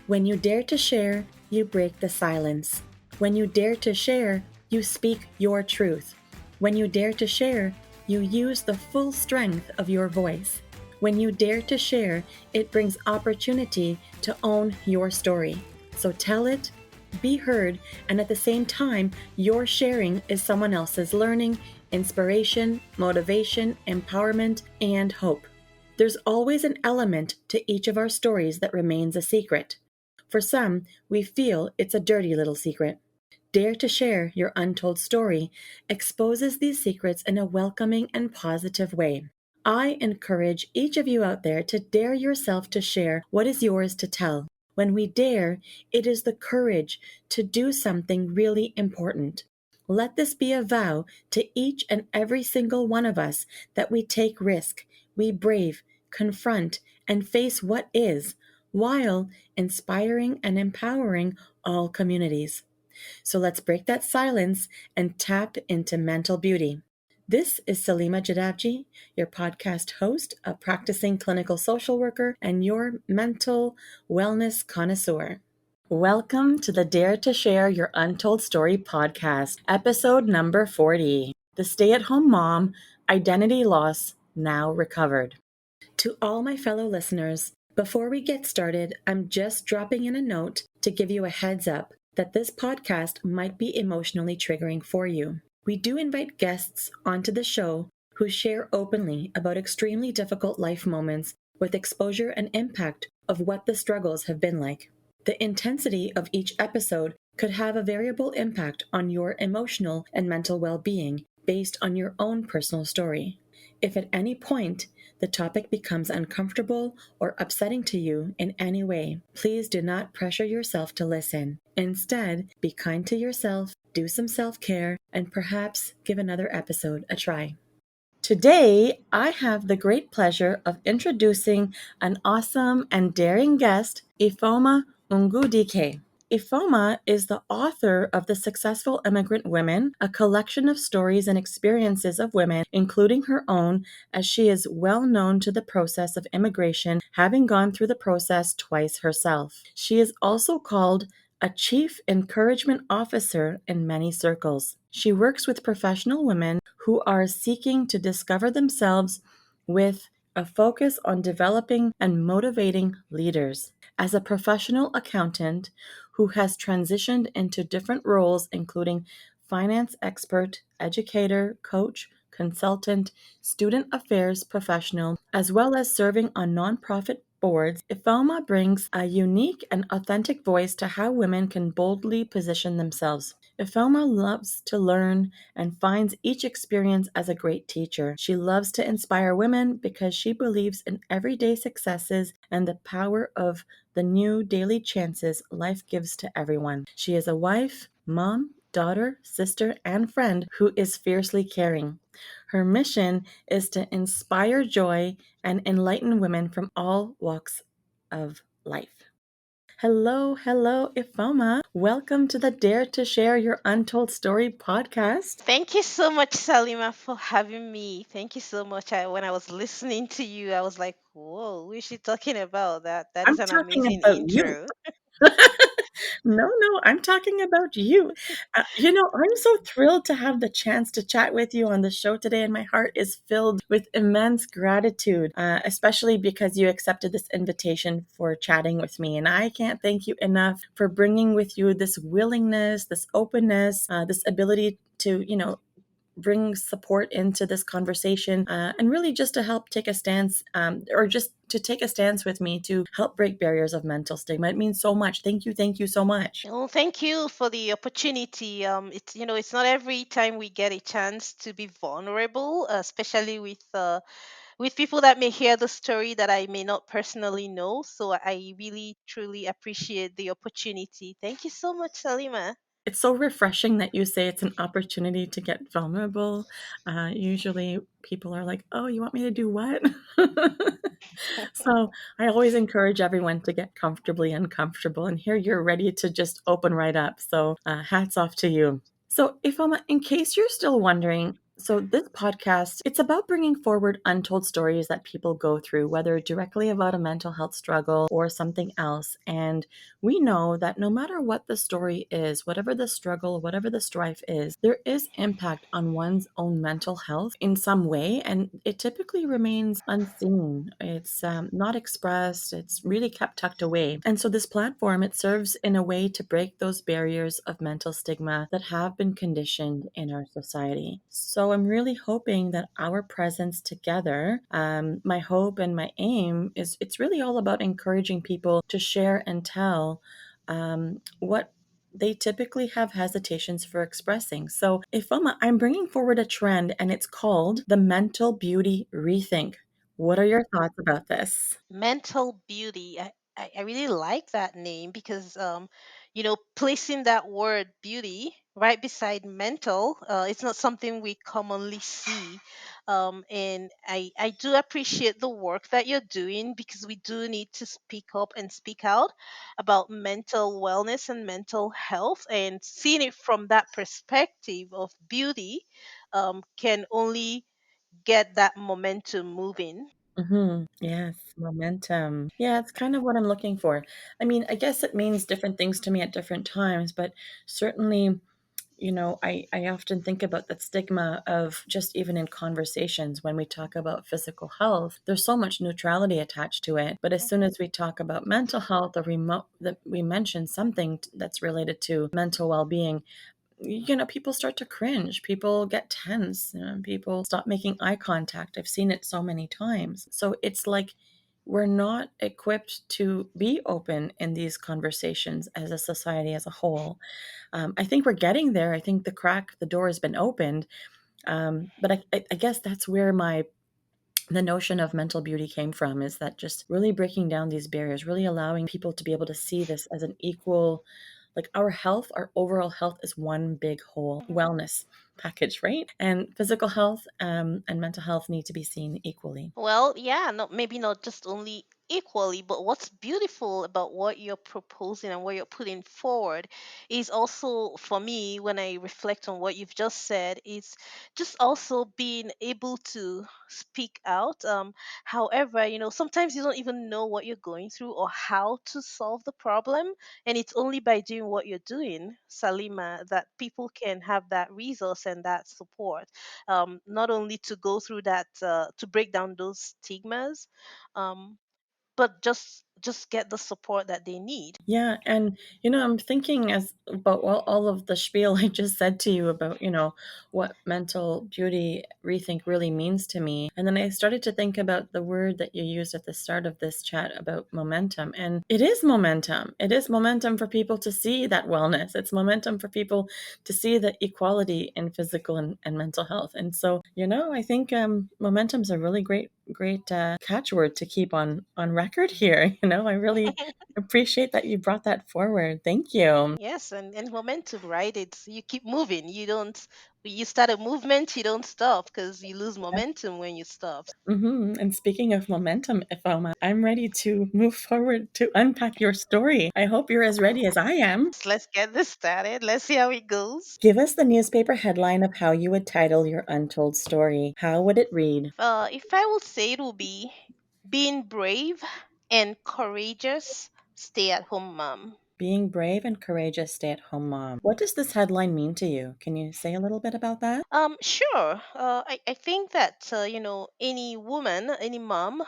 When you dare to share, you break the silence. When you dare to share, you speak your truth. When you dare to share, you use the full strength of your voice. When you dare to share, it brings opportunity to own your story. So tell it, be heard, and at the same time, your sharing is someone else's learning, inspiration, motivation, empowerment, and hope. There's always an element to each of our stories that remains a secret. For some, we feel it's a dirty little secret. Dare to share your untold story exposes these secrets in a welcoming and positive way. I encourage each of you out there to dare yourself to share what is yours to tell. When we dare, it is the courage to do something really important. Let this be a vow to each and every single one of us that we take risk, we brave, confront, and face what is, while inspiring and empowering all communities. So let's break that silence and tap into mental beauty. This is Salima Jadavji, your podcast host, a practicing clinical social worker, and your mental wellness connoisseur. Welcome to the Dare to Share Your Untold Story podcast, episode number 40. The stay-at-home mom, identity loss, now recovered. To all my fellow listeners, before we get started, I'm just dropping in a note to give you a heads up that this podcast might be emotionally triggering for you. We do invite guests onto the show who share openly about extremely difficult life moments with exposure and impact of what the struggles have been like. The intensity of each episode could have a variable impact on your emotional and mental well-being based on your own personal story. If at any point the topic becomes uncomfortable or upsetting to you in any way, please do not pressure yourself to listen. Instead, be kind to yourself, do some self-care, and perhaps give another episode a try. Today, I have the great pleasure of introducing an awesome and daring guest, Ifeoma Ungudike. Ifeoma is the author of The Successful Immigrant Women, a collection of stories and experiences of women, including her own, as she is well known to the process of immigration, having gone through the process twice herself. She is also called a Chief Encouragement Officer in many circles. She works with professional women who are seeking to discover themselves with a focus on developing and motivating leaders. As a professional accountant who has transitioned into different roles, including finance expert, educator, coach, consultant, student affairs professional, as well as serving on nonprofit boards, Ifeoma brings a unique and authentic voice to how women can boldly position themselves. Ifeoma loves to learn and finds each experience as a great teacher. She loves to inspire women because she believes in everyday successes and the power of the new daily chances life gives to everyone. She is a wife, mom, daughter, sister, and friend who is fiercely caring. Her mission is to inspire joy and enlighten women from all walks of life. Hello, Ifeoma. Welcome to the Dare to Share Your Untold Story podcast. Thank you so much, Salima, for having me. Thank you so much. When I was listening to you, I was like, "Whoa, who is she talking about? That I'm is an talking amazing about you. intro." No, I'm talking about you. I'm so thrilled to have the chance to chat with you on the show today, and my heart is filled with immense gratitude, especially because you accepted this invitation for chatting with me. And I can't thank you enough for bringing with you this willingness, this openness, this ability to, bring support into this conversation, and really just to help take a stance, or just to take a stance with me to help break barriers of mental stigma. It means so much. Thank you so much. Well, thank you for the opportunity. It's not every time we get a chance to be vulnerable, especially with people that may hear the story that I may not personally know. So I really truly appreciate the opportunity. Thank you so much, Salima. It's so refreshing that you say it's an opportunity to get vulnerable. Usually people are like, oh, you want me to do what? So I always encourage everyone to get comfortably uncomfortable. And here you're ready to just open right up. So hats off to you. So, Ifeoma, in case you're still wondering, So this podcast, it's about bringing forward untold stories that people go through, whether directly about a mental health struggle or something else. And we know that no matter what the story is, whatever the struggle, whatever the strife is, there is impact on one's own mental health in some way, and it typically remains unseen. It's not expressed. It's really kept tucked away. And so this platform, it serves in a way to break those barriers of mental stigma that have been conditioned in our society. So I'm really hoping that our presence together, my hope and my aim is it's really all about encouraging people to share and tell what they typically have hesitations for expressing. So, Ifoma, I'm bringing forward a trend and it's called the mental beauty rethink. What are your thoughts about this? Mental beauty. I really like that name because placing that word beauty right beside mental, it's not something we commonly see. And I do appreciate the work that you're doing because we do need to speak up and speak out about mental wellness and mental health, and seeing it from that perspective of beauty can only get that momentum moving. Yes, momentum. Yeah, it's kind of what I'm looking for. I mean, I guess it means different things to me at different times, but certainly, I often think about that stigma of just even in conversations when we talk about physical health, there's so much neutrality attached to it. But as soon as we talk about mental health or remote that we mention something that's related to mental well-being, people start to cringe. People get tense. People stop making eye contact. I've seen it so many times. So it's like we're not equipped to be open in these conversations as a society as a whole. I think we're getting there. I think the door has been opened. But I guess that's where the notion of mental beauty came from, is that just really breaking down these barriers, really allowing people to be able to see this as an equal, like our health, our overall health is one big whole Mhm. wellness package, right? And physical health and mental health need to be seen equally. Well, yeah, not maybe not just only equally, but what's beautiful about what you're proposing and what you're putting forward is also, for me, when I reflect on what you've just said, is just also being able to speak out. However, sometimes you don't even know what you're going through or how to solve the problem, and it's only by doing what you're doing, Salima, that people can have that resource and that support, not only to go through that, to break down those stigmas, um, but just get the support that they need. Yeah, and I'm thinking as about all of the spiel I just said to you about, what mental beauty rethink really means to me. And then I started to think about the word that you used at the start of this chat about momentum. And it is momentum. It is momentum for people to see that wellness. It's momentum for people to see the equality in physical and mental health. And so, I think momentum's a really great catchword to keep on record here. I really appreciate that you brought that forward. Thank you. Yes, and momentum, right? It's you keep moving. You start a movement, you don't stop because you lose momentum when you stop. And speaking of momentum, Ifoma, I'm ready to move forward to unpack your story. I hope you're as ready as I am. So let's get this started. Let's see how it goes. Give us the newspaper headline of how you would title your untold story. How would it read? If I would say, it would be being brave and courageous stay at home mom. Being brave and courageous stay at home mom. What does this headline mean to you? Can you say a little bit about that? Sure. I think that any woman, any mom,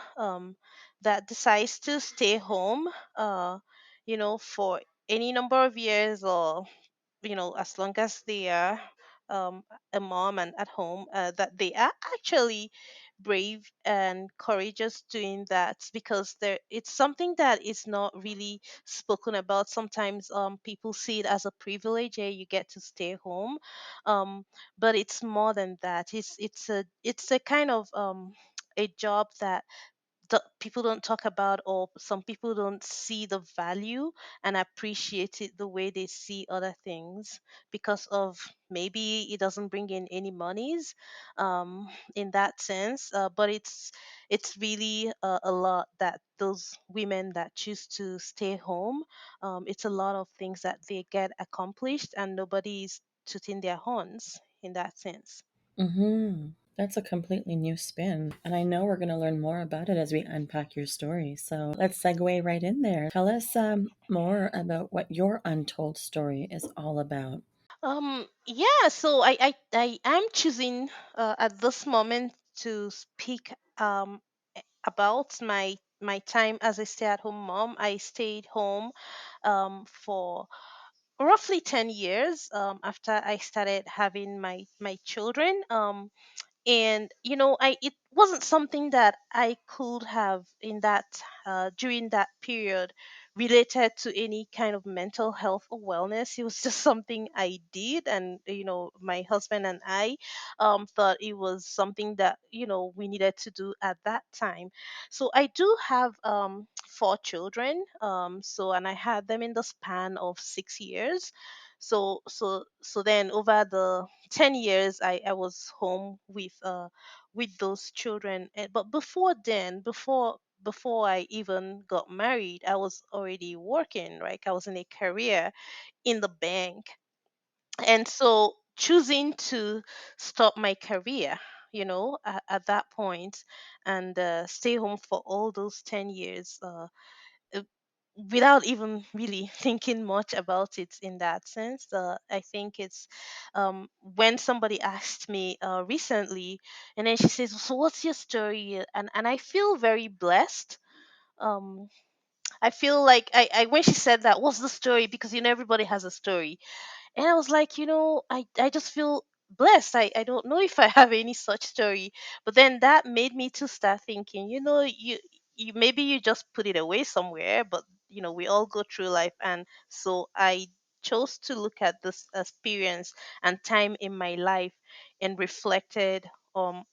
that decides to stay home, for any number of years, or as long as they are um, a mom and at home, that they are actually brave and courageous doing that, because it's something that is not really spoken about. Sometimes people see it as a privilege, hey, you get to stay home, um, but it's more than that. It's a kind of a job that people don't talk about, or some people don't see the value and appreciate it the way they see other things, because of maybe it doesn't bring in any monies, in that sense, but it's really a lot that those women that choose to stay home, it's a lot of things that they get accomplished and nobody's tooting their horns in that sense. Mm-hmm. That's a completely new spin. And I know we're going to learn more about it as we unpack your story. So let's segue right in there. Tell us more about what your untold story is all about. Yeah, so I am choosing at this moment to speak about my time as a stay-at-home mom. I stayed home for roughly 10 years after I started having my children. And I it wasn't something that I could have in that during that period related to any kind of mental health or wellness. It was just something I did, and my husband and I thought it was something that we needed to do at that time. So I do have four children, and I had them in the span of 6 years. So then over the 10 years I was home with those children. But before then, before I even got married, I was already working, right? I was in a career in the bank. And so choosing to stop my career, at that point, and stay home for all those 10 years, uh, without even really thinking much about it in that sense. I think it's when somebody asked me recently, and then she says, "So what's your story?" And I feel very blessed. Um, I feel like I when she said that, "What's the story?" Because everybody has a story, and I was like, I just feel blessed. I don't know if I have any such story. But then that made me to start thinking, you maybe you just put it away somewhere, but we all go through life. And so I chose to look at this experience and time in my life and reflected on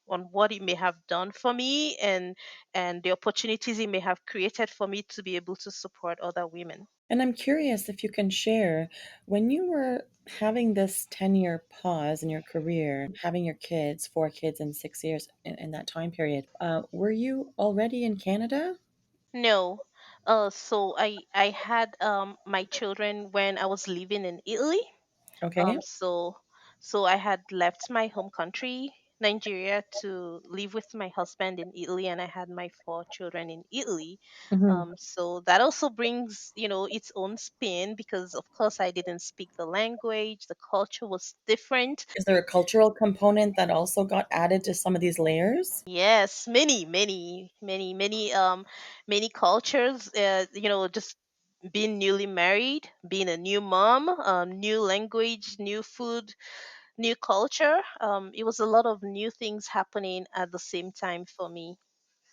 what it may have done for me, and the opportunities it may have created for me to be able to support other women. And I'm curious if you can share when you were having this 10-year pause in your career, having your kids, 4 kids in 6 years in that time period, were you already in Canada? No. So I had my children when I was living in Italy. Okay. So I had left my home country, Nigeria, to live with my husband in Italy, and I had my four children in Italy. Hmm. So that also brings, its own spin, because of course I didn't speak the language, the culture was different. Is there a cultural component that also got added to some of these layers? Yes, many cultures. Just being newly married, being a new mom, new language, new food, new culture. It was a lot of new things happening at the same time for me.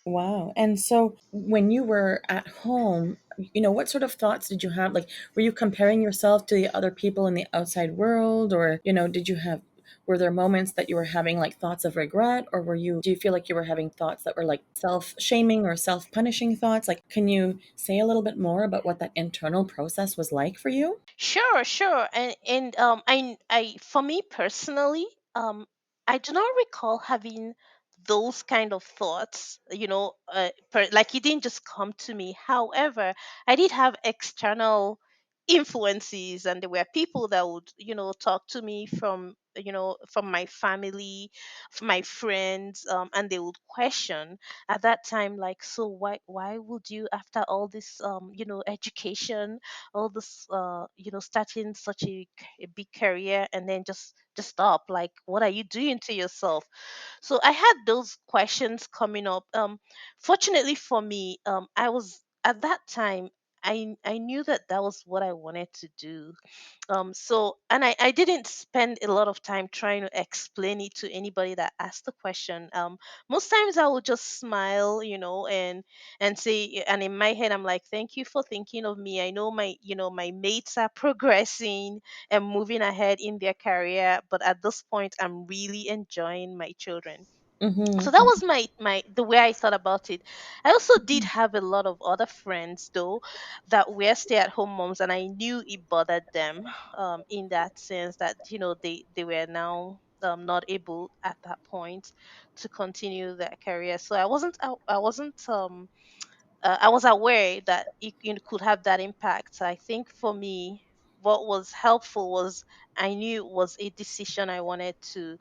Wow. And so when you were at home, what sort of thoughts did you have? Like, were you comparing yourself to the other people in the outside world? Or, were there moments that you were having like thoughts of regret? Or do you feel like you were having thoughts that were like self shaming or self punishing thoughts? Like, can you say a little bit more about what that internal process was like for you? Sure, sure. And I for me personally, I do not recall having those kind of thoughts, like it didn't just come to me. However, I did have external influences, and there were people that would, talk to me from my family, from my friends, and they would question at that time, like, so why would you, after all this education, all this starting such a big career, and then just stop, like, what are you doing to yourself? So I had those questions coming up. Fortunately for me, I was at that time, I knew that that was what I wanted to do. And I didn't spend a lot of time trying to explain it to anybody that asked the question. Most times I would just smile, and say, and in my head I'm like, thank you for thinking of me. I know my mates are progressing and moving ahead in their career, but at this point I'm really enjoying my children. So that Mm-hmm. was my the way I thought about it. I also did have a lot of other friends though that were stay at home moms, and I knew it bothered them, in that sense that they were now not able at that point to continue their career. So I was aware that it could have that impact. So I think for me, what was helpful was I knew it was a decision I wanted to.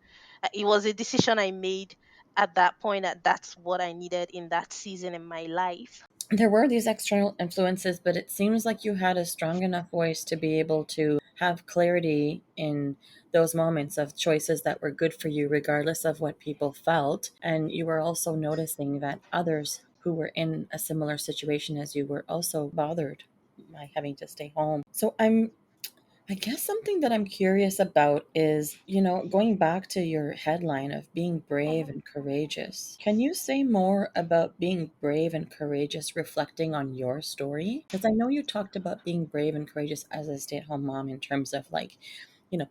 It was a decision I made at that point. That that's what I needed in that season in my life. There were these external influences, but it seems like you had a strong enough voice to be able to have clarity in those moments of choices that were good for you, regardless of what people felt. And you were also noticing that others who were in a similar situation as you were also bothered by having to stay home. So I guess something that I'm curious about is, going back to your headline of being brave Mhm. and courageous. Can you say more about being brave and courageous reflecting on your story? Because I know you talked about being brave and courageous as a stay at home mom in terms of like,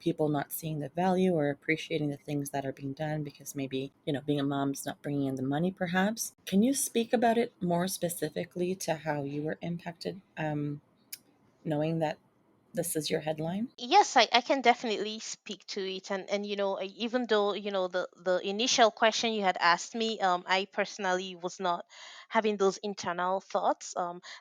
people not seeing the value or appreciating the things that are being done because maybe, being a mom's not bringing in the money perhaps. Can you speak about it more specifically to how you were impacted, knowing that this is your headline? Yes, I can definitely speak to it. And even though, the initial question you had asked me, I personally was not having those internal thoughts.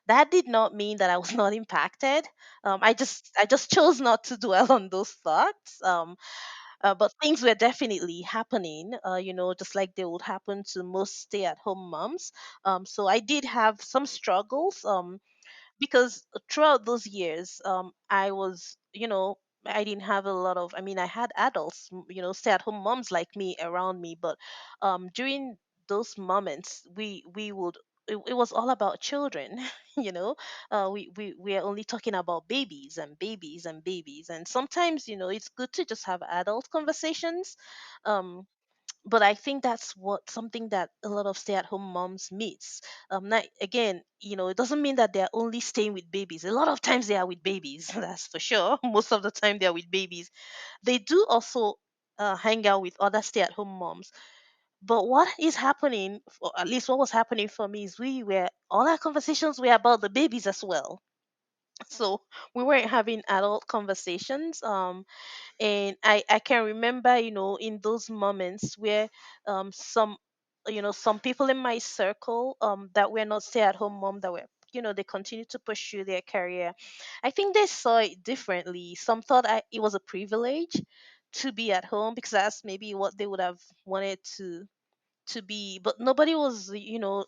That did not mean that I was not impacted. I just chose not to dwell on those thoughts. But things were definitely happening, just like they would happen to most stay-at-home moms. So I did have some struggles. Because throughout those years, I was, I didn't have a lot of, I mean, I had adults, stay at home moms like me around me, but during those moments, we would, it was all about children. you know we are only talking about babies and babies and babies, and sometimes, it's good to just have adult conversations. um but I think that's what something that a lot of stay-at-home moms miss. Not, again, it doesn't mean that they're only staying with babies. A lot of times they are with babies, that's for sure. Most of the time they are with babies. They do also hang out with other stay-at-home moms. But what is happening, or at least what was happening for me, is we were all our conversations were about the babies as well. So we weren't having adult conversations. And I can remember, in those moments where some, some people in my circle that were not stay at home mom, that were, they continue to pursue their career. I think they saw it differently. Some thought it was a privilege to be at home because that's maybe what they would have wanted to be, but nobody was,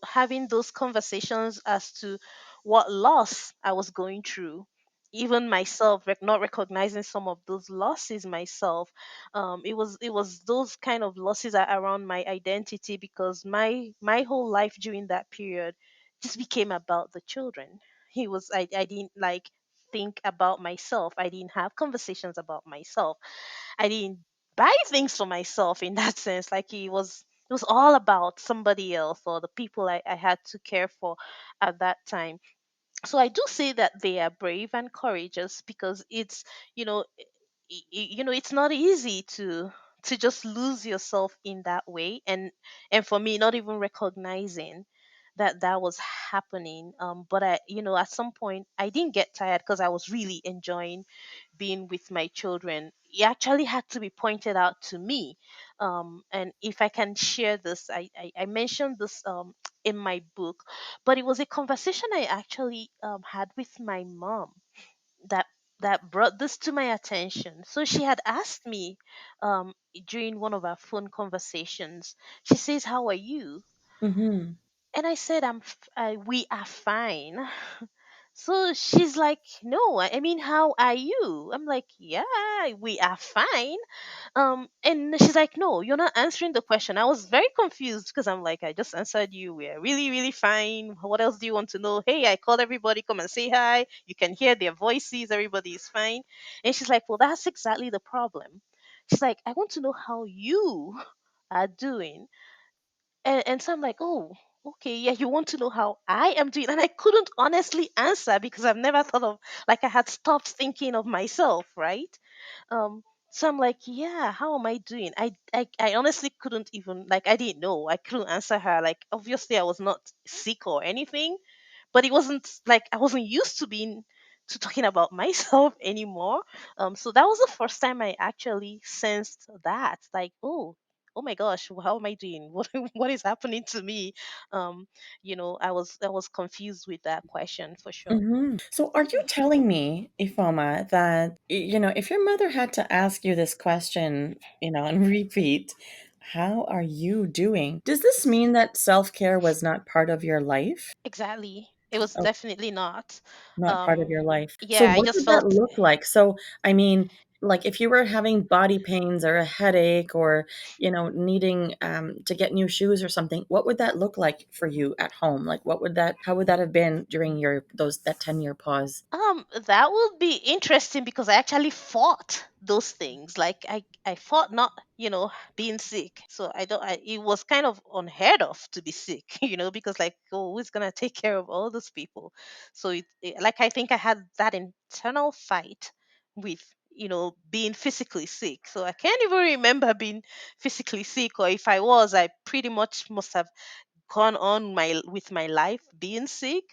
having those conversations as to what loss I was going through. Even myself, not recognizing some of those losses myself. It was those kind of losses around my identity, because my whole life during that period just became about the children. I didn't like think about myself. I didn't have conversations about myself. I didn't buy things for myself in that sense. Like it was all about somebody else or the people I had to care for at that time. So I do say that they are brave and courageous, because it's, you know it's not easy to just lose yourself in that way. And for me, not even recognizing that that was happening. But I, at some point I didn't get tired, because I was really enjoying being with my children. It actually had to be pointed out to me. And if I can share this, I mentioned this in my book, but it was a conversation I actually had with my mom that brought this to my attention. So she had asked me during one of our phone conversations. She says, "How are you?" Mm-hmm. And I said, "We are fine." So she's like, "No, I mean, how are you?" I'm like, "Yeah, we are fine." And she's like, "No, you're not answering the question." I was very confused, because I'm like, "I just answered you. We're really, really fine. What else do you want to know? Hey, I called everybody. Come and say hi. You can hear their voices. Everybody is fine." And she's like, "Well, that's exactly the problem." She's like, "I want to know how you are doing." And so I'm like, "Oh, okay, yeah, you want to know how I am doing?" And I couldn't honestly answer, because I've never thought of, like, I had stopped thinking of myself, right? So I'm like, "Yeah, how am I doing?" I honestly couldn't even, like, I didn't know. I couldn't answer her. Like, obviously I was not sick or anything, but it wasn't like I wasn't used to talking about myself anymore. So that was the first time I actually sensed that, like, oh, oh my gosh, how am I doing? What is happening to me? I was confused with that question for sure. So, are you telling me, Ifoma, that if your mother had to ask you this question, and repeat, "How are you doing?" Does this mean that self-care was not part of your life? Exactly. It was Oh, definitely not. not part of Um, your life. So, yeah, I what just did that felt. look like? So, I mean, like if you were having body pains or a headache or, needing to get new shoes or something, what would that look like for you at home? Like, how would that have been during that 10-year pause? That would be interesting because I actually fought those things. Like I fought not, being sick. So it was kind of unheard of to be sick, because like, oh, who's gonna take care of all those people? So like I think I had that internal fight with, being physically sick. So I can't even remember being physically sick, or if I was, I pretty much must have gone on my with my life being sick.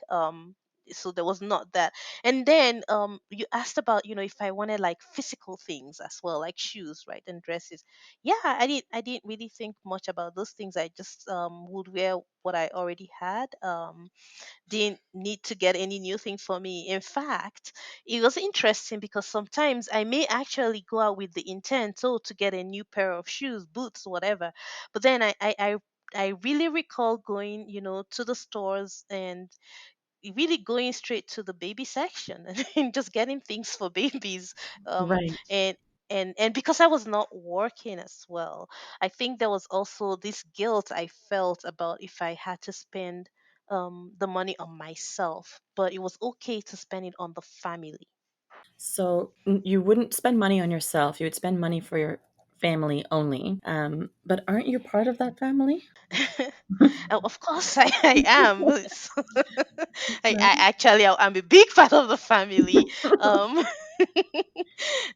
So there was not that. And then you asked about, if I wanted like physical things as well, like shoes, right, and dresses. Yeah, I didn't really think much about those things. I just would wear what I already had. Didn't need to get any new thing for me. In fact, it was interesting because sometimes I may actually go out with the intent, to get a new pair of shoes, boots, whatever. But then I really recall going, to the stores and really going straight to the baby section and just getting things for babies. um Right. and and because I was not working as well, I think there was also this guilt I felt about if I had to spend the money on myself, but it was okay to spend it on the family. So you wouldn't spend money on yourself. You would spend money for your family only. But aren't you part of that family? Of course, I am. I Right. actually, I'm a big part of the family. Um,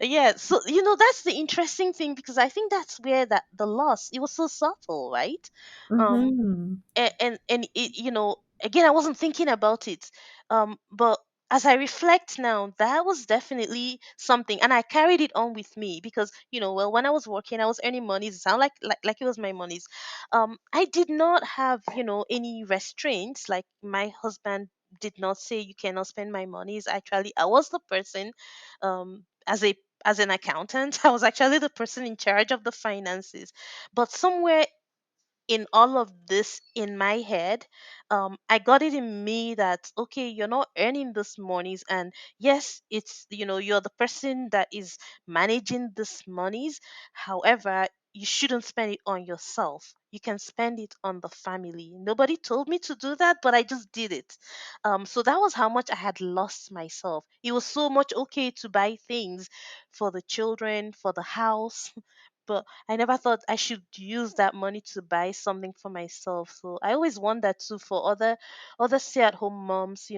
yeah, so that's the interesting thing, because I think that's where that the loss, it was so subtle, right? um Hmm. and it, again, I wasn't thinking about it. But as I reflect now, that was definitely something, and I carried it on with me because, well, when I was working, I was earning monies. It sounded like it was my monies. I did not have, any restraints. Like, my husband did not say you cannot spend my monies. Actually, I was the person, as an accountant, I was actually the person in charge of the finances. But somewhere in all of this in my head, I got it in me that, okay, you're not earning this monies, and yes, it's, you're the person that is managing this monies. However, you shouldn't spend it on yourself. You can spend it on the family. Nobody told me to do that, but I just did it. So that was how much I had lost myself. It was so much okay to buy things for the children, for the house, but I never thought I should use that money to buy something for myself. So I always wonder too, for other stay-at-home moms,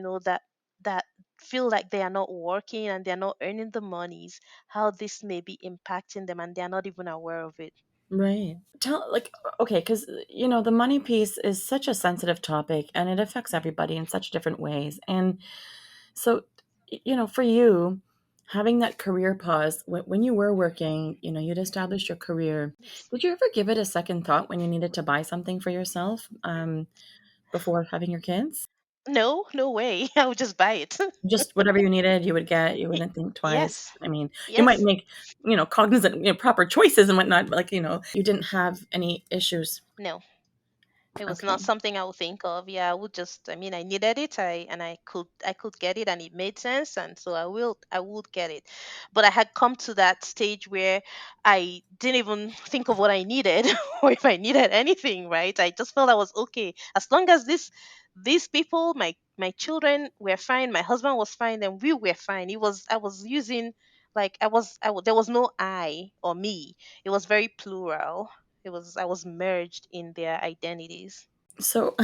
that feel like they are not working and they're not earning the monies, how this may be impacting them and they're not even aware of it. Right. Okay, because, the money piece is such a sensitive topic and it affects everybody in such different ways. And so, for you, having that career pause, when you were working, you'd established your career. Yes. Did you ever give it a second thought when you needed to buy something for yourself before having your kids? No, no way. I would just buy it. Just whatever you needed, you would get. You Y- wouldn't think twice. yes. I mean, you might Yes. make, cognizant, proper choices and whatnot, but like, you didn't have any issues. No. It was not Okay. something I would think of. Yeah, I would just, I mean, I needed it. I could get it, and it made sense, and so I would get it. But I had come to that stage where I didn't even think of what I needed or if I needed anything, right? I just felt I was okay. As long as these people, my children were fine, my husband was fine, then we were fine. I was using, like, there was no I or me. It was very plural. I was merged in their identities. So,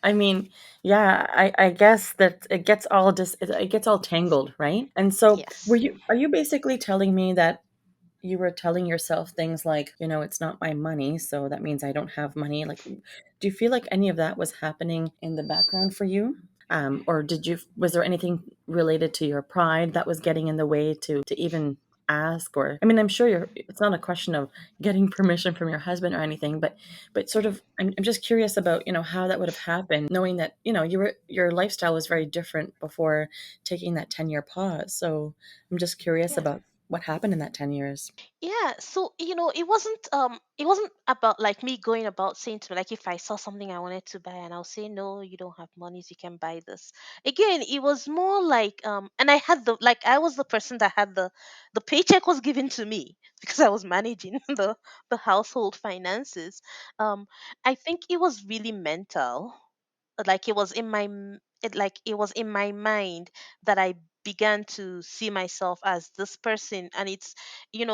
I mean, yeah, I guess that it gets all tangled, right? And so, Yes. are you basically telling me that you were telling yourself things like, it's not my money, so that means I don't have money? Like, do you feel like any of that was happening in the background for you? Or was there anything related to your pride that was getting in the way to even? ask? Or, I mean, I'm sure it's not a question of getting permission from your husband or anything, but sort of, I'm just curious about, how that would have happened, knowing that, your lifestyle was very different before taking that 10-year pause. So I'm just curious Yes. about what happened in that 10 years. Yeah, so it wasn't about like me going about saying to like if I saw something I wanted to buy and I'll say no, you don't have money, so you can buy this. Again, it was more like and I had the like I was the person that had the paycheck was given to me because I was managing the household finances. I think it was really mental, like it was in my mind that I began to see myself as this person. And it's,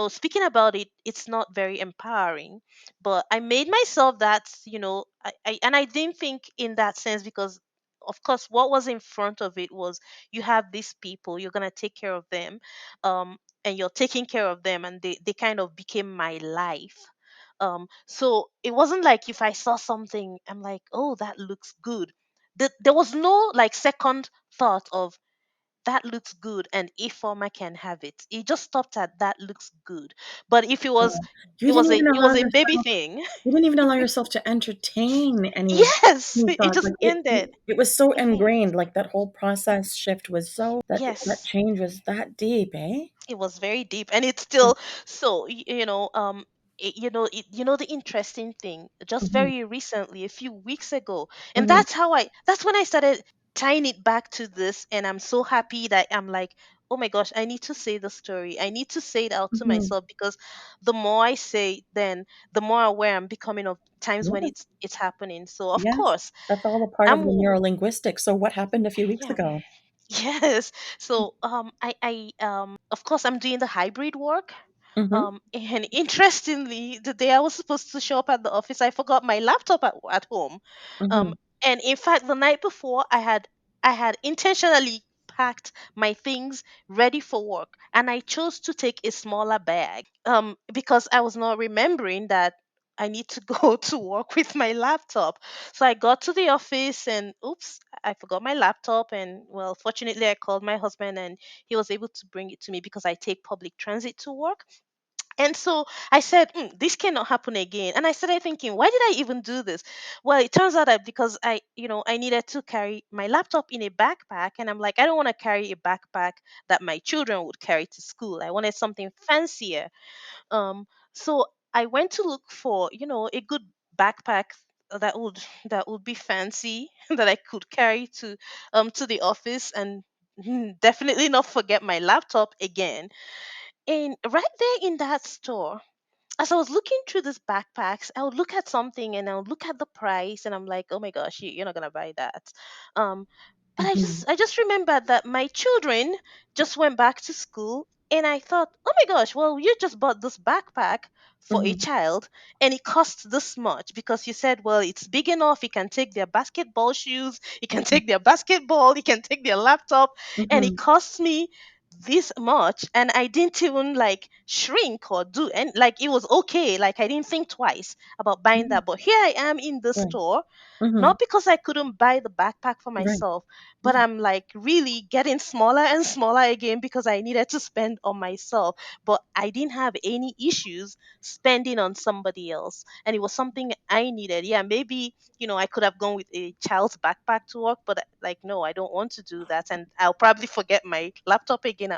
speaking about it, it's not very empowering, but I made myself that, and I didn't think in that sense, because of course what was in front of it was, you have these people, you're going to take care of them, and you're taking care of them, and they kind of became my life. So it wasn't like if I saw something, I'm like, oh, that looks good. There was no like second thought of that looks good and Ifeoma can have it. It just stopped at that looks good. But if it was, You didn't even it allow was a baby yourself thing. You didn't even allow yourself to entertain Yes, any it thoughts. just Like ended. it was so Mhm. ingrained. Like that whole process shift was that Yes, change was that deep, eh? it was very deep, and it's still so. The interesting thing, just Mm-hmm. very recently, a few weeks ago, and Hmm. that's when I started tying it back to this, and I'm so happy that I'm like, oh my gosh, I need to say the story, I need to say it out to Hmm. myself, because the more I say it, then the more aware I'm becoming of times when Yes, it's happening. So of yes, course, that's all a part of I'm the neurolinguistics. So what happened a few weeks yeah. ago? Yes. So of course I'm doing the hybrid work. Mm-hmm. And interestingly, the day I was supposed to show up at the office, I forgot my laptop at home. Mm-hmm. Um, and in fact, the night before, I had intentionally packed my things ready for work, and I chose to take a smaller bag. Because I was not remembering that I need to go to work with my laptop. So I got to the office and oops, I forgot my laptop. And well, fortunately, I called my husband and he was able to bring it to me because I take public transit to work. And so I said, this cannot happen again. And I started thinking, why did I even do this? Well, it turns out that because I needed to carry my laptop in a backpack. And I'm like, I don't want to carry a backpack that my children would carry to school. I wanted something fancier. So I went to look for, a good backpack that would be fancy that I could carry to the office, and definitely not forget my laptop again. And right there in that store, as I was looking through these backpacks, I would look at something and I would look at the price, and I'm like, oh my gosh, you're not gonna buy that. Um, but I Mm-hmm. just I just remembered that my children just went back to school, and I thought, oh my gosh, well, you just bought this backpack for a Mm-hmm. child, and it costs this much because you said, well, it's big enough. It can take their basketball shoes, it can take their basketball, it can take their laptop, and it Mm-hmm. costs me this much. And I didn't even like shrink or do, and like it was okay, like I didn't think twice about buying Mm-hmm. that. But here I am in the Right. store, Mm-hmm. not because I couldn't buy the backpack for Right. myself, but Yeah. I'm like really getting smaller and smaller again because I needed to spend on myself. But I didn't have any issues spending on somebody else. And it was something I needed. Yeah, maybe, I could have gone with a child's backpack to work, but like, no, I don't want to do that. And I'll probably forget my laptop again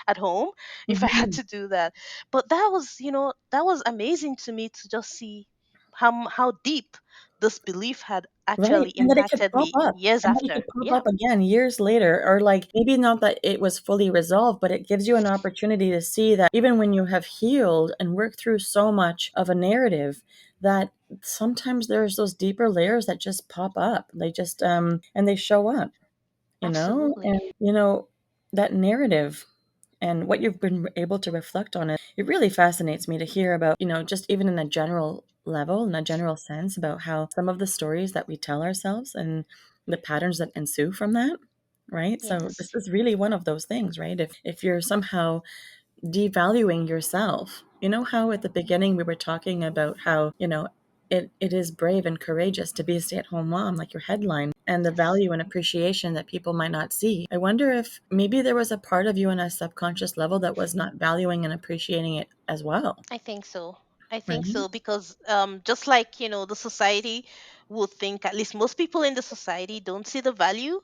at home if I had Mm-hmm. to do that. But that was amazing to me to just see how deep this belief had Right, actually and that it could impacted pop me up, years and that it after. could pop Yeah. up again years later, or, like, maybe not that it was fully resolved, but it gives you an opportunity to see that even when you have healed and worked through so much of a narrative, that sometimes there's those deeper layers that just pop up. They just, and they show up, Absolutely. and, that narrative and what you've been able to reflect on it really fascinates me to hear about, just even in a general level, in a general sense, about how some of the stories that we tell ourselves and the patterns that ensue from that, right? So Yes. this is really one of those things, right? If you're somehow devaluing yourself, how at the beginning we were talking about how, it is brave and courageous to be a stay-at-home mom, like your headline, and the Yes. value and appreciation that people might not see. I wonder if maybe there was a part of you on a subconscious level that was not valuing and appreciating it as well, I think so. I think right? so because just like the society would think, at least most people in the society don't see the value.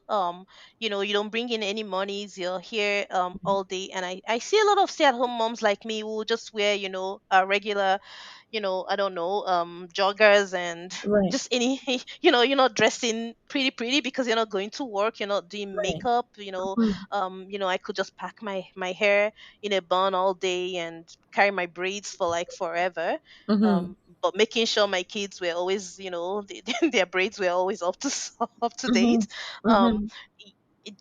You don't bring in any monies. You're here all day, and I see a lot of stay-at-home moms like me who just wear a regular, I don't know, joggers and Right, just any, you're not dressing pretty because you're not going to work, you're not doing right. makeup, Mhm, I could just pack my hair in a bun all day and carry my braids for like forever. mhm, But making sure my kids were always, their braids were always up to up to date. mhm, Um, mhm,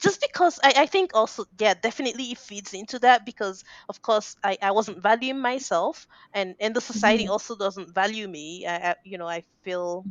just because I think also, yeah, definitely it feeds into that because of course I wasn't valuing myself, and the society mhm, also doesn't value me. I feel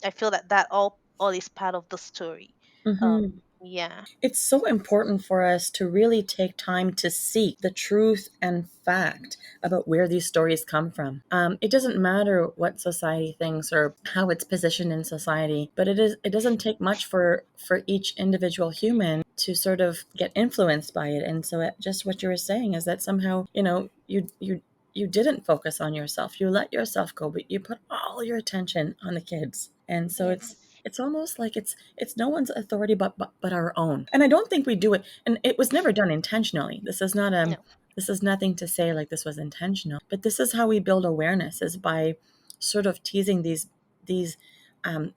that all is part of the story. mhm. Yeah. It's so important for us to really take time to seek the truth and fact about where these stories come from. It doesn't matter what society thinks or how it's positioned in society, but it doesn't take much for each individual human to sort of get influenced by it. And so just what you were saying is that somehow, you didn't focus on yourself. You let yourself go, but you put all your attention on the kids. And so it's Yes. it's almost like it's no one's authority but our own. And I don't think we do it, and it was never done intentionally. No. This is nothing to say like this was intentional, but this is how we build awareness, is by sort of teasing these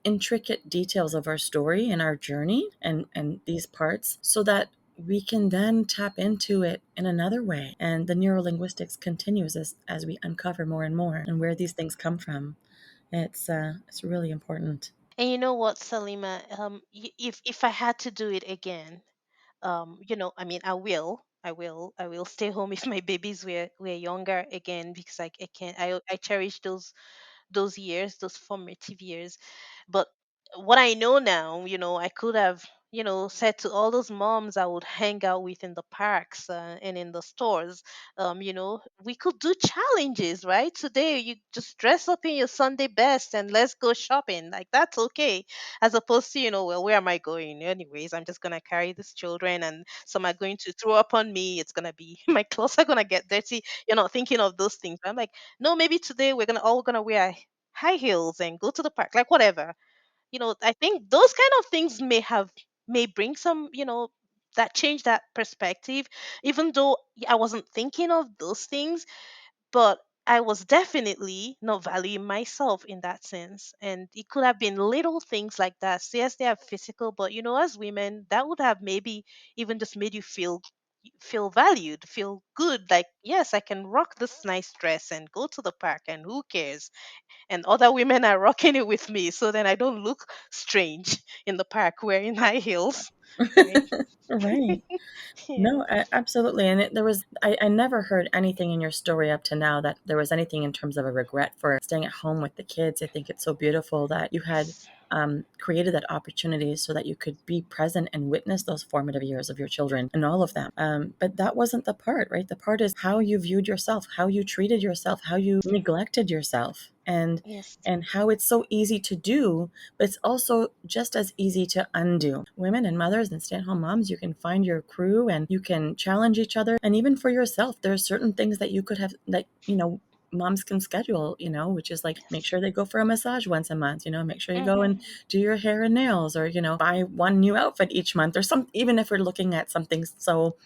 intricate details of our story and our journey and these parts, so that we can then tap into it in another way. And the neurolinguistics continues as we uncover more and more and where these things come from. It's really important. And you know what, Salima? If I had to do it again, I mean, I will stay home if my babies were younger again because I can I cherish those years, those formative years. But what I know now, I could have, said to all those moms I would hang out with in the parks and in the stores, we could do challenges, right? Today, you just dress up in your Sunday best and let's go shopping. Like, that's okay. As opposed to, well, where am I going? Anyways, I'm just going to carry these children and some are going to throw up on me. It's going to be, my clothes are going to get dirty. You're not thinking of those things. I'm like, no, maybe today we're gonna wear high heels and go to the park, like whatever. I think those kind of things may bring some, that change that perspective, even though I wasn't thinking of those things, but I was definitely not valuing myself in that sense. And it could have been little things like that. So yes, they are physical, but as women, that would have maybe even just made you feel valued, feel good, like yes, I can rock this nice dress and go to the park and who cares, and other women are rocking it with me, so then I don't look strange in the park wearing high heels, right? Right. Yeah. No, absolutely. And I never heard anything in your story up to now that there was anything in terms of a regret for staying at home with the kids. I think it's so beautiful that you had Yes. created that opportunity so that you could be present and witness those formative years of your children and all of them. But that wasn't the part, right? The part is how you viewed yourself, how you treated yourself, how you neglected yourself. Yes. And how it's so easy to do, but it's also just as easy to undo. Women and mothers and stay-at-home moms, you can find your crew and you can challenge each other. And even for yourself, there are certain things that you could have, like, moms can schedule, which is like make Yes. sure they go for a massage once a month, make sure you go Mm-hmm. and do your hair and nails, or, buy one new outfit each month, or some, even if we're looking at something so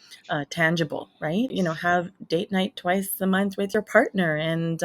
tangible, right? Have date night twice a month with your partner, and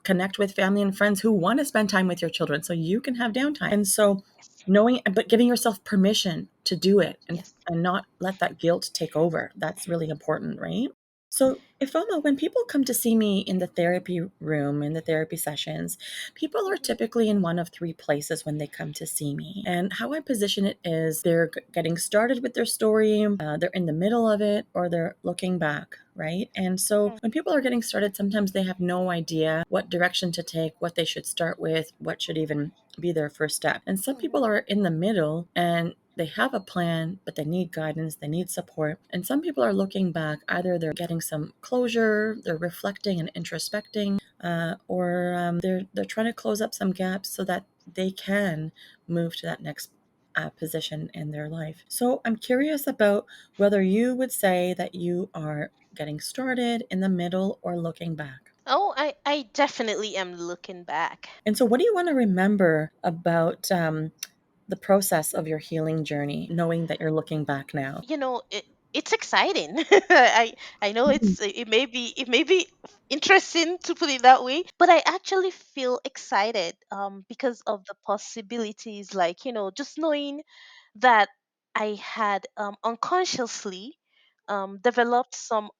connect with family and friends who want to spend time with your children so you can have downtime. And so Yes. knowing, but giving yourself permission to do it, Yes. and not let that guilt take over. That's really important, right? So, Ifoma, when people come to see me in the therapy room, in the therapy sessions, people are Mm-hmm. typically in one of three places when they come to see me. And how I position it is they're getting started with their story, they're in the middle of it, or they're looking back, right? And so when people are getting started, sometimes they have no idea what direction to take, what they should start with, what should even be their first step. And some Mm-hmm. people are in the middle, and they have a plan, but they need guidance, they need support. And some people are looking back, either they're getting some closure, they're reflecting and introspecting, or they're trying to close up some gaps so that they can move to that next position in their life. So I'm curious about whether you would say that you are getting started, in the middle, or looking back. Oh, I definitely am looking back. And so, what do you want to remember about the process of your healing journey, knowing that you're looking back now? It's exciting. I know Mhm. it may be interesting to put it that way, but I actually feel excited because of the possibilities, like just knowing that I had unconsciously developed some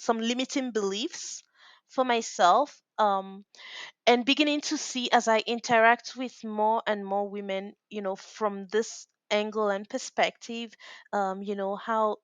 limiting beliefs for myself, and beginning to see, as I interact with more and more women, from this angle and perspective, how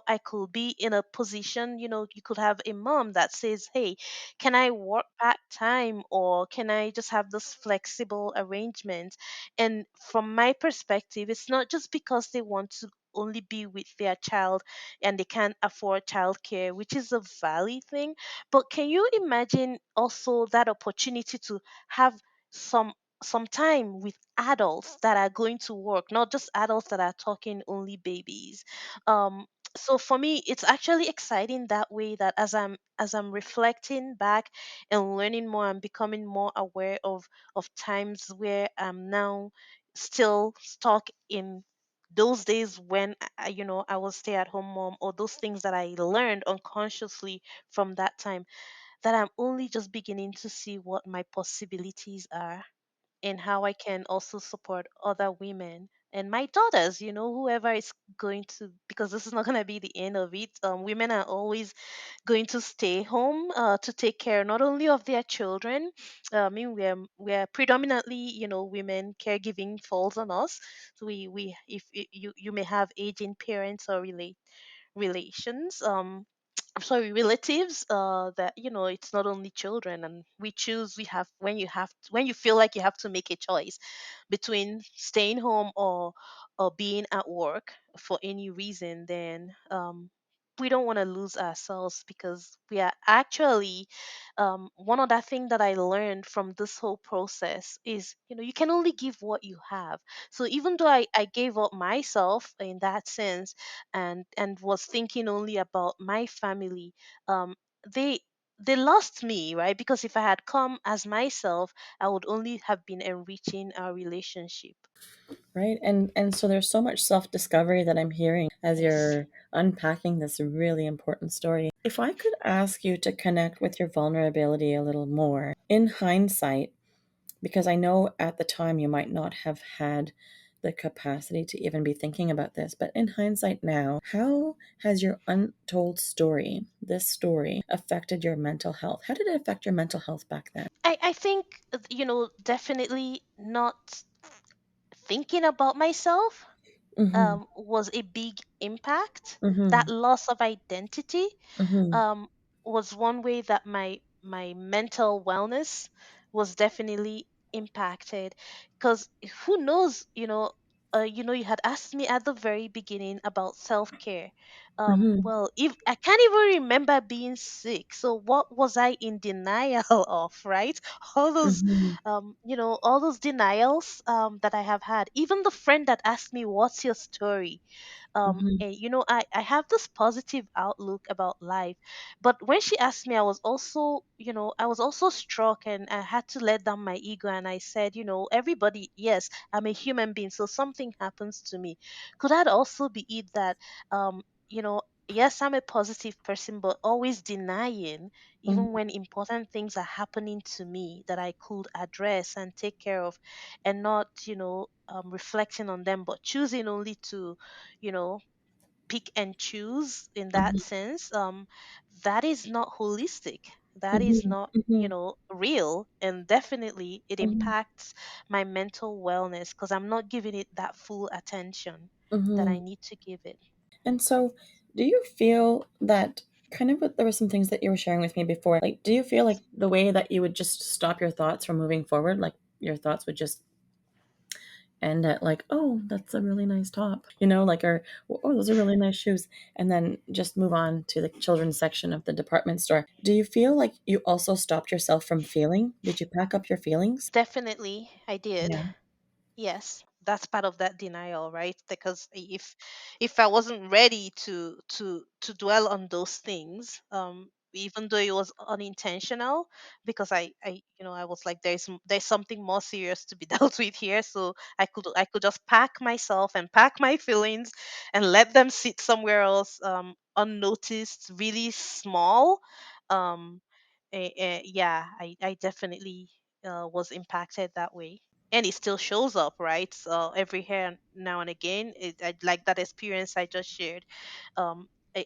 I could be in a position. You could have a mom that says, "Hey, can I work part time, or can I just have this flexible arrangement?" And from my perspective, it's not just because they want to only be with their child and they can't afford childcare, which is a valid thing, but can you imagine also that opportunity to have some some time with adults that are going to work, not just adults that are talking only babies. Um, so for me, it's actually exciting that way, that as I'm reflecting back and learning more, I'm becoming more aware of times where I'm now still stuck in those days when I was stay at home mom, or those things that I learned unconsciously from that time, that I'm only just beginning to see what my possibilities are, and how I can also support other women and my daughters, whoever is going to, because this is not going to be the end of it. Women are always going to stay home to take care not only of their children. I mean, we're predominantly, women. Caregiving falls on us. So we if you may have aging parents or relations, I'm sorry, relatives, that it's not only children, and we have, when you feel like you have to make a choice between staying home or being at work for any reason, then we don't want to lose ourselves, because we are actually, one other thing that I learned from this whole process is, you can only give what you have. So even though I gave up myself in that sense, and was thinking only about my family, they they lost me, right? Because if I had come as myself, I would only have been enriching our relationship. Right. And so there's so much self-discovery that I'm hearing as Yes. you're unpacking this really important story. If I could ask you to connect with your vulnerability a little more in hindsight, because I know at the time you might not have had the capacity to even be thinking about this, but in hindsight now, how has your untold story, this story, affected your mental health? How did it affect your mental health back then? I think, definitely not thinking about myself Mm-hmm. was a big impact. That Mm-hmm. loss of identity Mm-hmm. um, was one way that my mental wellness was definitely impacted. Because who knows, you had asked me at the very beginning about self-care. Mm-hmm. Well, if I can't even remember being sick, so what was I in denial of, right? All those Mm-hmm. all those denials that I have had. Even the friend that asked me, "What's your story?" Mm-hmm. And I have this positive outlook about life, but when she asked me, I was also struck, and I had to let down my ego, and I said, everybody, yes, I'm a human being, so something happens to me. Could that also be it, that you know yes, I'm a positive person, but always denying, even when important things are happening to me that I could address and take care of, and not reflecting on them, but choosing only to you know pick and choose in that Mm-hmm. sense. That is not holistic. That is Mm-hmm. not Mm-hmm. real, and definitely it Mm-hmm. impacts my mental wellness, because I'm not giving it that full attention that Mm-hmm. I need to give it. And so, do you feel that kind of what there were some things that you were sharing with me before? Like, do you feel like the way that you would just stop your thoughts from moving forward, like your thoughts would just end at like, oh, that's a really nice top, like, or oh, those are really nice shoes, and then just move on to the children's section of the department store. Do you feel like you also stopped yourself from feeling? Did you pack up your feelings? Definitely, I did. Yeah. Yes, that's part of that denial, right? Because if I wasn't ready to dwell on those things, even though it was unintentional, because I was like, there's something more serious to be dealt with here, so I could just pack myself and pack my feelings and let them sit somewhere else, unnoticed, really small. Um, yeah, I definitely was impacted that way, and it still shows up, right? So every here now and again, like that experience I just shared,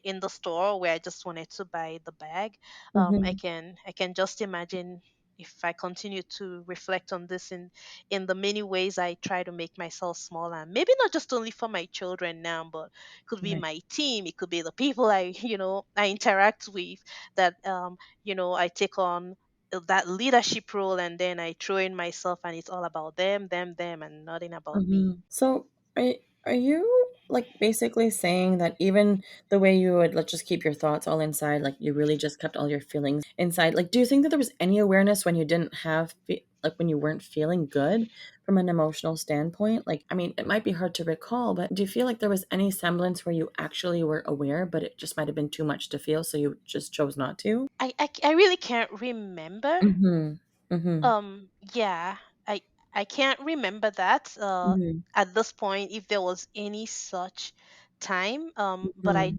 in the store where I just wanted to buy the bag. Hmm. I can just imagine if I continue to reflect on this in the many ways I try to make myself small, and maybe not just only for my children now, but could be Right. my team, it could be the people I interact with, that I take on that leadership role, and then I throw in myself, and it's all about them, and nothing about me. So, are are you like basically saying that even the way you would, let's just keep your thoughts all inside, like you really just kept all your feelings inside? Like, do you think that there was any awareness when you didn't like when you weren't feeling good from an emotional standpoint? Like, I mean, it might be hard to recall, but do you feel like there was any semblance where you actually were aware, but it just might have been too much to feel, so you just chose not to? I really can't remember. Mm-hmm. Mm-hmm. Yeah, I I can't remember that Mm-hmm. at this point if there was any such time. But Mm-hmm.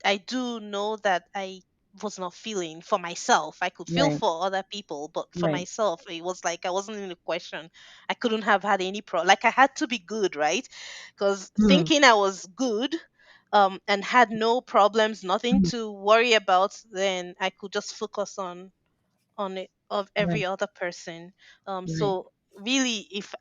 I do know that I was not feeling for myself. I could feel Right. for other people, but for Right. myself, it was like I wasn't in the question. I couldn't have had any like I had to be good, right? Because Mm-hmm. thinking I was good, and had no problems, nothing to worry about, then I could just focus on it of every Right. other person. Right. So really, if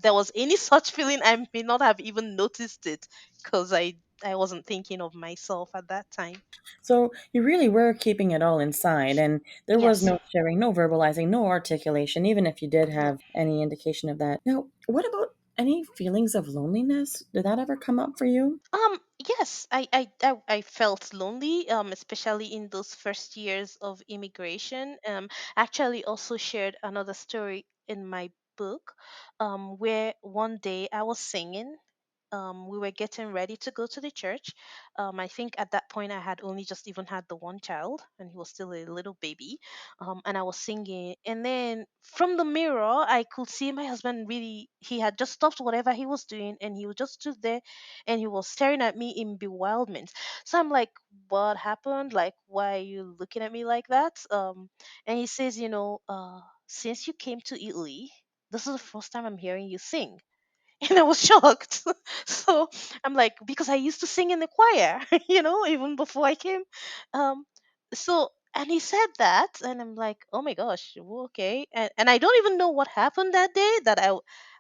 there was any such feeling, I may not have even noticed it, because I wasn't thinking of myself at that time. So you really were keeping it all inside, and there was Yes. no sharing, no verbalizing, no articulation, even if you did No. have any indication of that. Now, what about any feelings of loneliness? Did that ever come up for you? Yes, I felt lonely, especially in those first years of immigration. Actually also shared another story in my book, where one day I was singing. We were getting ready to go to the church. I think at that point I had only just even had the one child, and he was still a little baby. And I was singing, and then from the mirror I could see my husband. Really, he had just stopped whatever he was doing, and he was just stood there, and he was staring at me in bewilderment. So I'm like, "What happened? Like, why are you looking at me like that?" And he says, "Since you came to Italy, this is the first time I'm hearing you sing." And I was shocked. So I'm like, because I used to sing in the choir, even before I came. Um, and he said that, and I'm like, oh my gosh, well, okay. And I don't even know what happened that day that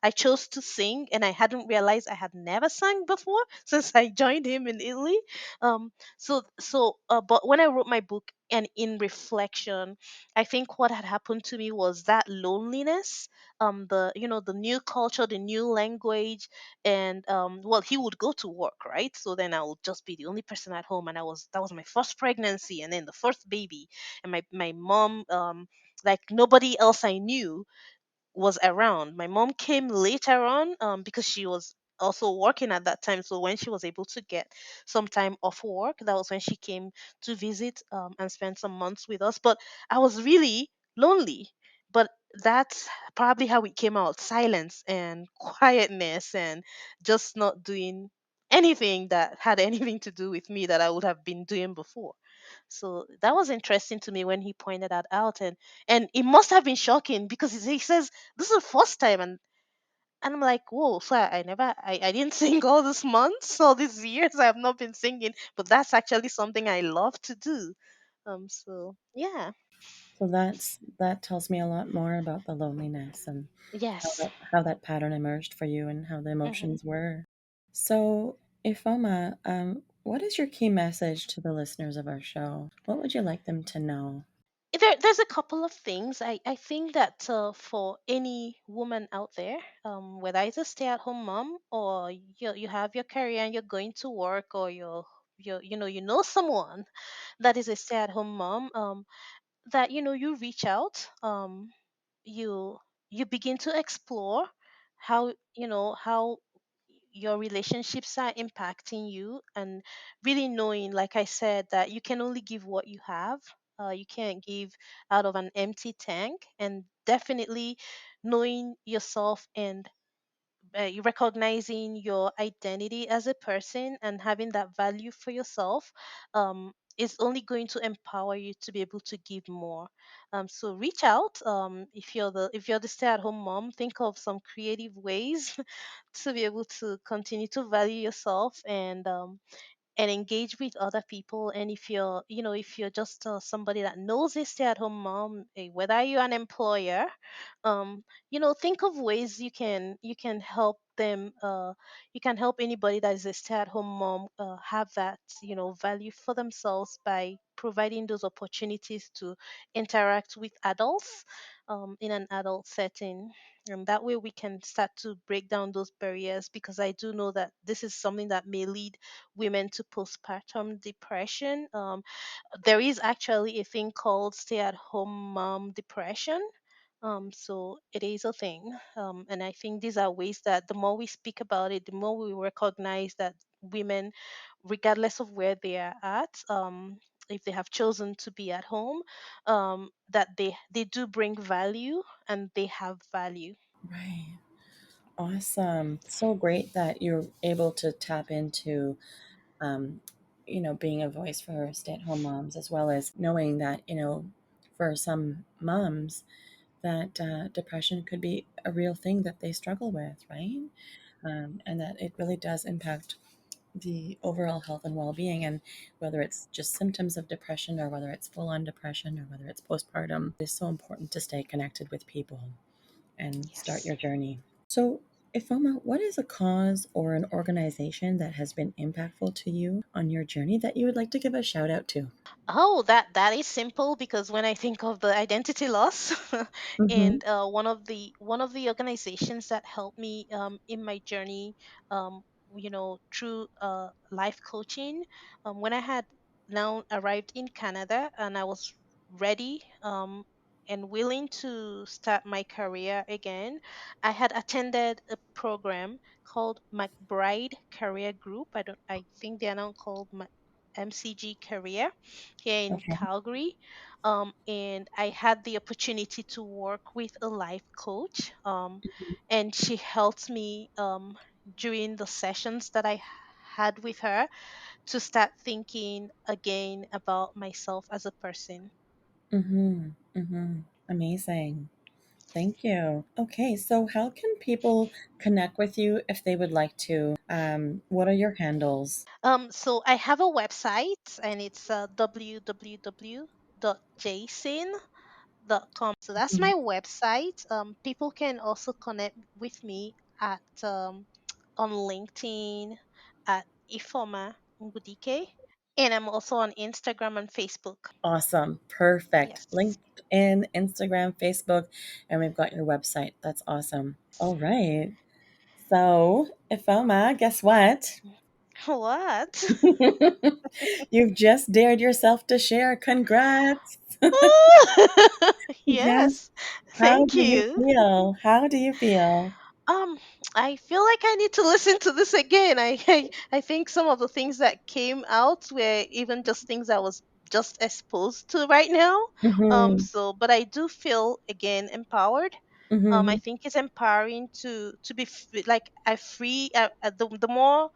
I chose to sing, and I hadn't realized I had never sang before since I joined him in Italy. But when I wrote my book, and in reflection, I think what had happened to me was that loneliness, the new culture, the new language, and well, he would go to work, right? So then I would just be the only person at home, and that was my first pregnancy, and then the first baby, and my mom, like nobody else I knew was around. My mom came later on, because she was also working at that time. So when she was able to get some time off work, that was when she came to visit, and spend some months with us. But I was really lonely. But that's probably how it came out: silence and quietness, and just not doing anything that had anything to do with me that I would have been doing before. So that was interesting to me when he pointed that out, and it must have been shocking because he says this is the first time, and I'm like, whoa, so I didn't sing all these months, all these years I have not been singing, but that's actually something I love to do. So yeah. So that tells me a lot more about the loneliness and Yes. how that pattern emerged for you and how the Hmm. emotions were. So, Ifoma, what is your key message to the listeners of our show? What would you like them to know? there's a couple of things. I think that for any woman out there, whether it's a stay-at-home mom or you have your career and you're going to work, or you know someone that is a stay-at-home mom, that you reach out, you you begin to explore how how your relationships are impacting you, and really knowing, like I said, that you can only give what you have. You can't give out of an empty tank. And definitely knowing yourself, and you recognizing your identity as a person and having that value for yourself, is only going to empower you to be able to give more. So reach out. If you're the stay-at-home mom, think of some creative ways to be able to continue to value yourself, and engage with other people. And if you're just somebody that knows a stay-at-home mom, whether you're an employer, think of ways you can help them. You can help anybody that is a stay-at-home mom have that value for themselves by providing those opportunities to interact with adults in an adult setting. And that way we can start to break down those barriers, because I do know that this is something that may lead women to postpartum depression. There is actually a thing called stay at home mom depression. So it is a thing. And I think these are ways that the more we speak about it, the more we recognize that women, regardless of where they are at, if they have chosen to be at home, that they do bring value, and they have value. Right. Awesome. So great that you're able to tap into, um, being a voice for stay at home moms, as well as knowing that, for some moms, that depression could be a real thing that they struggle with, right? And that it really does impact the overall health and well being. And whether it's just symptoms of depression, or whether it's full on depression, or whether it's postpartum, it's so important to stay connected with people and start Yes. your journey. So, Ifoma, what is a cause or an organization that has been impactful to you on your journey that you would like to give a shout out to? Oh, that is simple, because when I think of the identity loss, Mm-hmm. and one of the organizations that helped me in my journey, through life coaching, when I had now arrived in Canada and I was ready, and willing to start my career again, I had attended a program called McBride Career Group. I think they are now called MCG Career, here in Okay. Calgary. And I had the opportunity to work with a life coach, and she helped me during the sessions that I had with her to start thinking again about myself as a person. Mm-hmm. Mm-hmm. Amazing. Thank you. Okay, so how can people connect with you if they would like to? What are your handles? So I have a website, and it's www.jason.com. So that's Mhm. my website. People can also connect with me at on LinkedIn at Ifeoma Ngudike, and I'm also on Instagram and Facebook. Awesome. Perfect. Yes. LinkedIn, Instagram, Facebook, and we've got your website. That's awesome. All right. So, Ifoma, guess what? What? You've just dared yourself to share. Congrats. Yes. Yes. How Thank do you you. feel? How do you feel? Um, I feel like I need to listen to this again. I think some of the things that came out were even just things I was just exposed to right now. Mm-hmm. But I do feel again empowered. I Mm-hmm. think it's empowering to be like I free. The more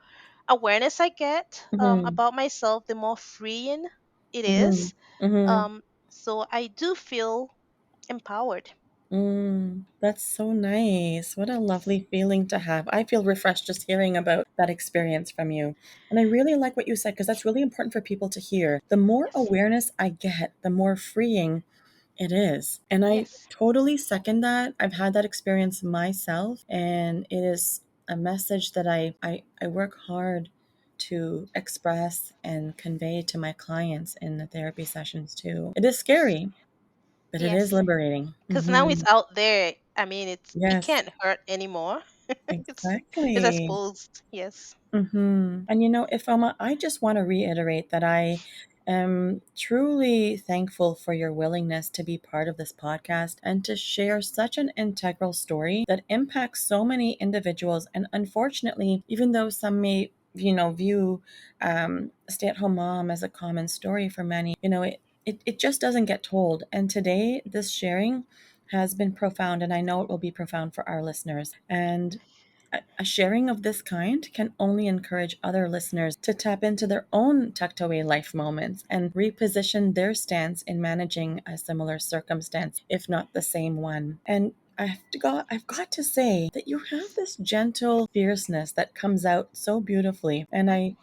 awareness I get Mm-hmm. about myself, the more freeing it Mm-hmm. is. Mm-hmm. So I do feel empowered. That's so nice. What a lovely feeling to have. I feel refreshed just hearing about that experience from you. And I really like what you said, because that's really important for people to hear. The more Yes. awareness I get, the more freeing it is. And I Yes. totally second that. I've had that experience myself, and it is a message that I work hard to express and convey to my clients in the therapy sessions too. It is scary. But it is Yes, liberating. because now it's out there. I mean, it Yes, can't hurt anymore. it's it's exactly. exposed. Yes. And Ifeoma, I just want to reiterate that I am truly thankful for your willingness to be part of this podcast and to share such an integral story that impacts so many individuals. And unfortunately, even though some may, view stay-at-home mom as a common story for many, it just doesn't get told. And today, this sharing has been profound, and I know it will be profound for our listeners. And a sharing of this kind can only encourage other listeners to tap into their own tucked away life moments and reposition their stance in managing a similar circumstance, if not the same one. And I've got to say that you have this gentle fierceness that comes out so beautifully. And I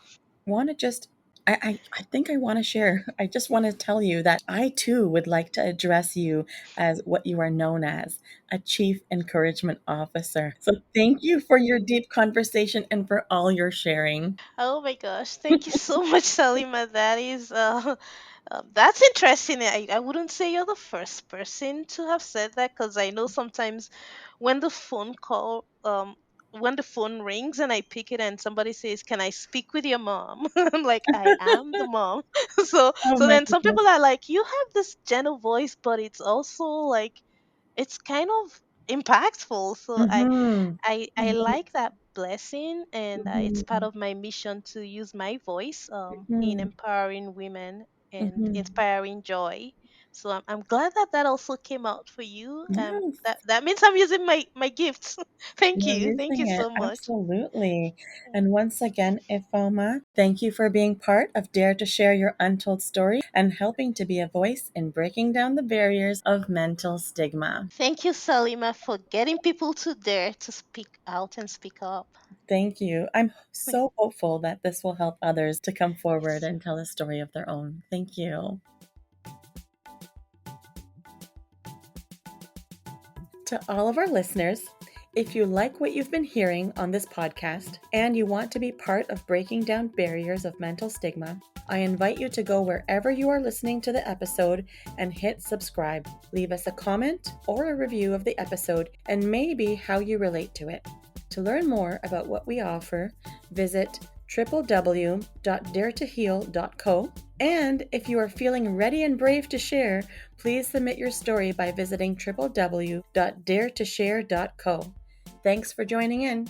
want to just I think I want to share. I just want to tell you that I too would like to address you as what you are known as, a Chief Encouragement Officer. So thank you for your deep conversation and for all your sharing. Oh my gosh, thank you so much, Salima. That is that's interesting. I wouldn't say you're the first person to have said that, because I know sometimes when the phone call when the phone rings and I pick it and somebody says, "Can I speak with your mom?" I'm like, "I am the mom." Oh So my then some goodness. people are like, "You have this gentle voice, but it's also like it's kind of impactful." So Mm-hmm. I like that blessing, and it's part Mm-hmm. of my mission to use my voice in Mm-hmm. empowering women and Mm-hmm. inspiring joy. So I'm glad that that also came out for you. Yes. That means I'm using my gifts. You're Thank using you it. so much. Absolutely. And once again, Ifoma, thank you for being part of Dare to Share Your Untold Story and helping to be a voice in breaking down the barriers of mental stigma. Thank you, Salima, for getting people to dare to speak out and speak up. Thank you. I'm so hopeful that this will help others to come forward Yes. and tell a story of their own. Thank you. To all of our listeners, if you like what you've been hearing on this podcast and you want to be part of breaking down barriers of mental stigma, I invite you to go wherever you are listening to the episode and hit subscribe. Leave us a comment or a review of the episode and maybe how you relate to it. To learn more about what we offer, visit www.daretoheal.co. And if you are feeling ready and brave to share, please submit your story by visiting www.daretoshare.co. Thanks for joining in.